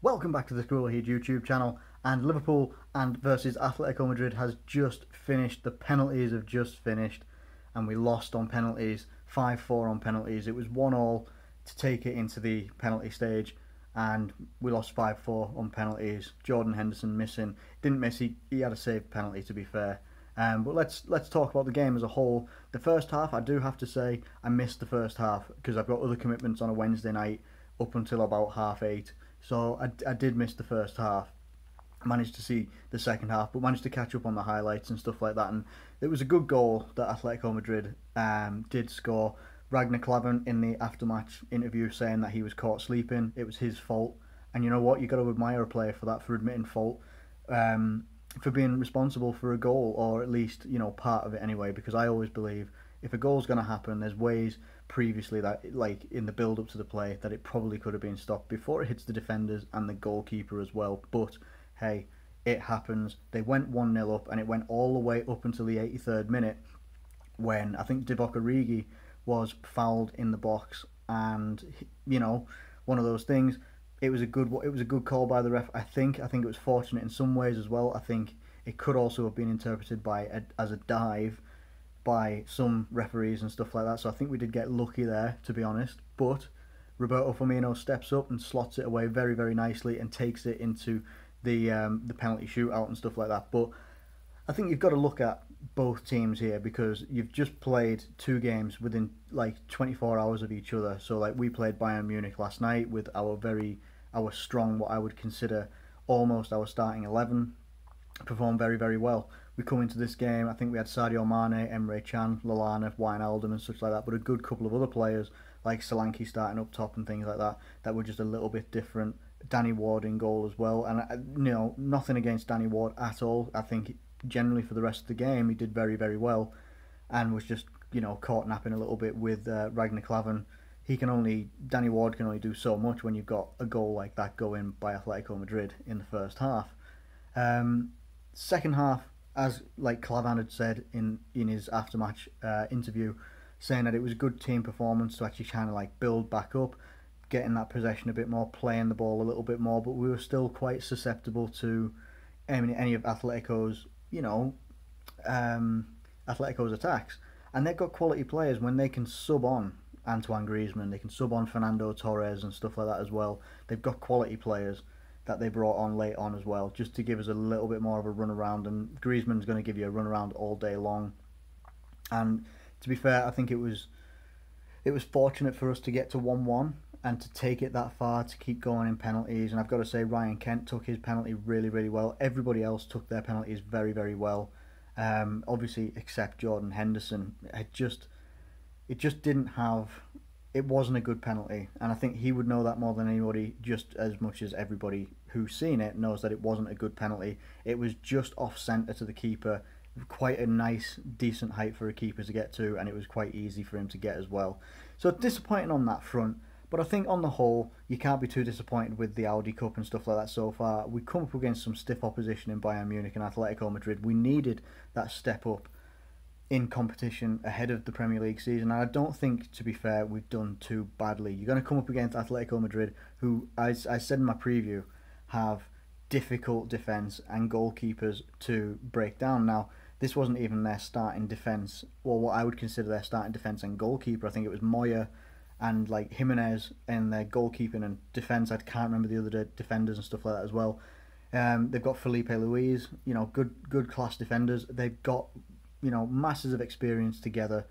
Welcome back to the School Ahead YouTube channel. And Liverpool and versus Atletico Madrid has just finished. The penalties have just finished, and we lost on penalties, 5-4 on penalties. It was 1-1 to take it into the penalty stage, and we lost 5-4 on penalties. Jordan Henderson missing, didn't miss. He had a saved penalty, to be fair. But let's talk about the game as a whole. The first half, I do have to say, I missed the first half because I've got other commitments on a Wednesday night up until about 8:30. So I did miss the first half. I managed to see the second half, but managed to catch up on the highlights and stuff like that. And it was a good goal that Atletico Madrid did score. Ragnar Klavan in the aftermatch interview saying that he was caught sleeping. It was his fault. And you know what? You got to admire a player for that, for admitting fault, for being responsible for a goal, or at least, you know, part of it anyway. Because I always believe if a goal's going to happen, there's ways previously that, like in the build up to the play, that it probably could have been stopped before it hits the defenders and the goalkeeper as well. But hey, it happens. They went 1-0 up, and it went all the way up until the 83rd minute when I think Divock Origi was fouled in the box, and you know, one of those things. It was a good call by the ref. I think it was fortunate in some ways as well. I think it could also have been interpreted as a dive by some referees and stuff like that. So I think we did get lucky there, to be honest. But Roberto Firmino steps up and slots it away very, very nicely and takes it into the penalty shootout and stuff like that. But I think you've got to look at both teams here, because you've just played two games within like 24 hours of each other. So like we played Bayern Munich last night with our strong, what I would consider almost our starting 11, performed very, very well. We come into this game, I think we had Sadio Mane, Emre Can, Lallana, Wijnaldum and such like that, but a good couple of other players like Solanke starting up top and things like that, that were just a little bit different. Danny Ward in goal as well, and you know, nothing against Danny Ward at all. I think generally for the rest of the game he did very, very well, and was just, you know, caught napping a little bit with Ragnar Klavan. Danny Ward can only do so much when you've got a goal like that going by Atletico Madrid in the first half. Second half, as like Klavan had said in his aftermatch interview, saying that it was a good team performance to actually kind of like build back up, getting that possession a bit more, playing the ball a little bit more, but we were still quite susceptible to any of Atletico's, you know, Atletico's attacks. And they've got quality players when they can sub on Antoine Griezmann, they can sub on Fernando Torres and stuff like that as well. They've got quality players that they brought on late on as well, just to give us a little bit more of a run around. And Griezmann's going to give you a run around all day long. And to be fair, I think it was fortunate for us to get to 1-1 and to take it that far, to keep going in penalties. And I've got to say, Ryan Kent took his penalty really, really well. Everybody else took their penalties very, very well. Obviously, except Jordan Henderson. It just didn't have. It wasn't a good penalty, and I think he would know that more than anybody, just as much as everybody who's seen it knows that it wasn't a good penalty. It was just off centre to the keeper, quite a nice, decent height for a keeper to get to, and it was quite easy for him to get as well. So disappointing on that front, but I think on the whole, you can't be too disappointed with the Audi Cup and stuff like that so far. We come up against some stiff opposition in Bayern Munich and Atletico Madrid. We needed that step up in competition ahead of the Premier League season, and I don't think, to be fair, we've done too badly. You're going to come up against Atletico Madrid, who, as I said in my preview, have difficult defence and goalkeepers to break down. Now, this wasn't even their starting defence, or what I would consider their starting defence and goalkeeper. I think it was Moya and like Jimenez in their goalkeeping and defence. I can't remember the other defenders and stuff like that as well. They've got Felipe Luis, you know, good class defenders. They've got, you know, masses of experience together,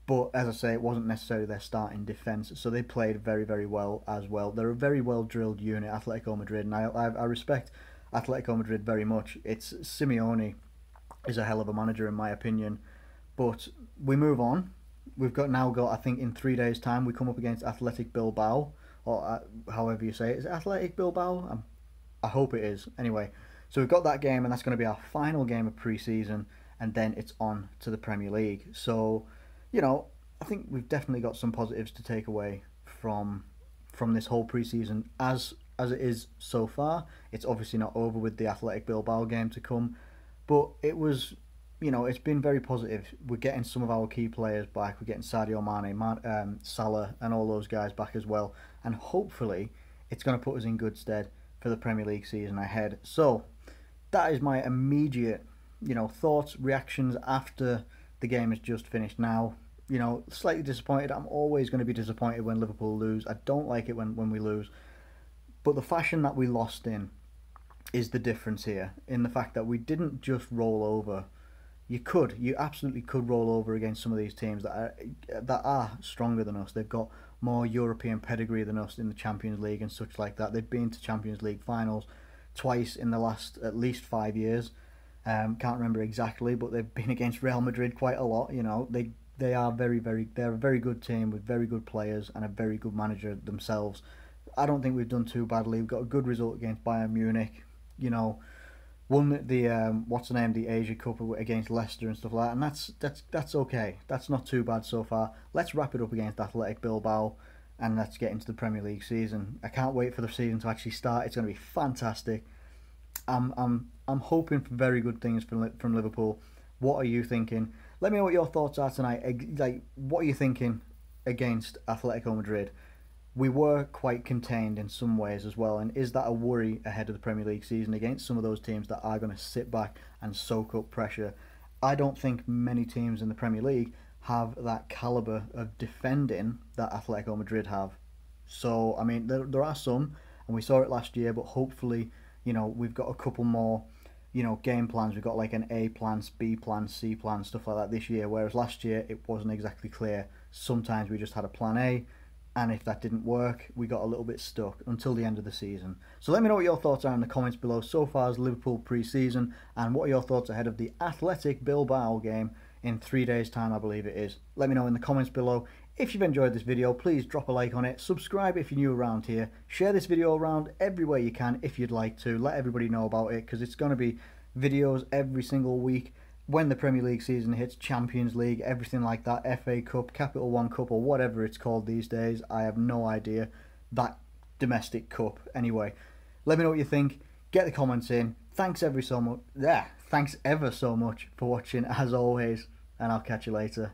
but as I say, it wasn't necessarily their starting defence, so they played very, very well as well. They're a very well drilled unit, Atletico Madrid, and I respect Atletico Madrid very much. It's Simeone is a hell of a manager in my opinion, but we move on. We've now got, I think in 3 days time, we come up against Athletic Bilbao, or however you say it. Is it Athletic Bilbao? I hope it is. Anyway, so we've got that game, and that's going to be our final game of pre-season, and then it's on to the Premier League. So, you know, I think we've definitely got some positives to take away from this whole pre-season as it is so far. It's obviously not over with the Athletic Bilbao game to come, but it was, you know, it's been very positive. We're getting some of our key players back. We're getting Sadio Mane, Salah, and all those guys back as well. And hopefully, it's going to put us in good stead for the Premier League season ahead. So that is my immediate, thoughts, reactions after the game has just finished. Now, slightly disappointed. I'm always going to be disappointed when Liverpool lose. I don't like it when we lose. But the fashion that we lost in is the difference here, in the fact that we didn't just roll over. You absolutely could roll over against some of these teams that are stronger than us. They've got more European pedigree than us in the Champions League and such like that. They've been to Champions League finals twice in the last at least 5 years. Can't remember exactly, but they've been against Real Madrid quite a lot. They are they're a very good team with very good players and a very good manager themselves. I don't think we've done too badly. We've got a good result against Bayern Munich. Won the Asia Cup against Leicester and stuff like that, and that's okay. That's not too bad so far. Let's wrap it up against Athletic Bilbao, and let's get into the Premier League season. I can't wait for the season to actually start. It's going to be fantastic. I'm hoping for very good things from Liverpool. What are you thinking? Let me know what your thoughts are tonight. Like, what are you thinking against Atletico Madrid? We were quite contained in some ways as well, and is that a worry ahead of the Premier League season against some of those teams that are going to sit back and soak up pressure? I don't think many teams in the Premier League have that calibre of defending that Atletico Madrid have. So, I mean, there are some, and we saw it last year, but hopefully, we've got a couple more, game plans. We've got like an A plan, B plan, C plan, stuff like that this year, whereas last year it wasn't exactly clear. Sometimes we just had a plan A, and if that didn't work, we got a little bit stuck until the end of the season. So let me know what your thoughts are in the comments below so far as Liverpool pre-season, and what are your thoughts ahead of the Athletic Bilbao game in 3 days' time, I believe it is. Let me know in the comments below. If you've enjoyed this video, please drop a like on it, subscribe if you're new around here, share this video around everywhere you can if you'd like to, let everybody know about it, because it's going to be videos every single week when the Premier League season hits, Champions League, everything like that, FA Cup, Capital One Cup, or whatever it's called these days. I have no idea. That domestic cup. Anyway, let me know what you think. Get the comments in. Thanks ever so much for watching, as always, and I'll catch you later.